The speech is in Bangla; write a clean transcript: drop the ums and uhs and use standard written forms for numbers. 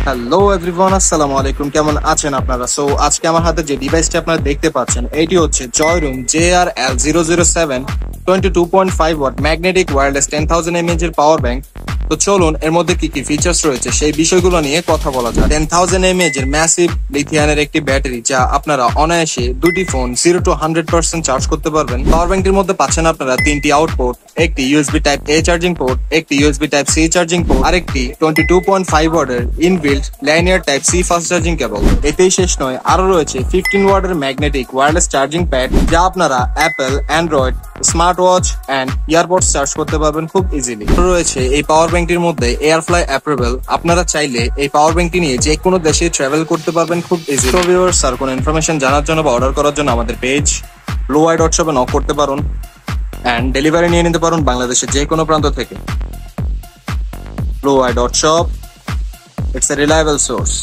হ্যালো এভরিওয়ান, আসসালামু আলাইকুম। কেমন আছেন আপনারা? সো আজকে আমার হাতে যে ডিভাইসটি আপনারা দেখতে পাচ্ছেন এটি হচ্ছে Joyroom JRL007 22.5 watt magnetic wireless 10,000 mAh এর পাওয়ার ব্যাংক। তো চলুন এর মধ্যে কি কি ফিচার্স রয়েছে সেই বিষয়গুলো নিয়ে কথা বলা যায়। 10,000 mAh এর ম্যাসিভ লিথিয়ামের একটি ব্যাটারি, যা আপনারা অনায়াসে দুটি ফোন 0 to 100% চার্জ করতে পারবেন। পাওয়ার ব্যাংকটির মধ্যে পাচ্ছেন আপনারা তিনটি আউটপুট, একটি USB type A charging port, একটি USB type C charging port, আরেকটি 22.5 ওয়াটের inbuilt linear type C fast charging cable. এতেই শেষ নয়, আরো রয়েছে 15 ওয়াটের ম্যাগনেটিক ওয়্যারলেস চার্জিং প্যাড, যা আপনারা Apple, Android, smart watch and EarPods charge করতে পারবেন খুব ইজিলি। রয়েছে এই পাওয়ার ব্যাংকটির মধ্যে এয়ারফ্লাই অ্যাপ্রুভেল, আপনারা চাইলে এই পাওয়ার ব্যাংকটি নিয়ে যে কোনো দেশে ট্রাভেল করতে পারবেন খুব ইজি। তো ভিউয়ার্স, আর কোনো ইনফরমেশন জানার জন্য বা অর্ডার করার জন্য আমাদের পেজ blueye.shop নক করতে পারুন এন্ড ডেলিভারি নিয়ে নিতে পারুন বাংলাদেশের যে কোনো প্রান্ত থেকে। blueye.shop, it's a reliable source.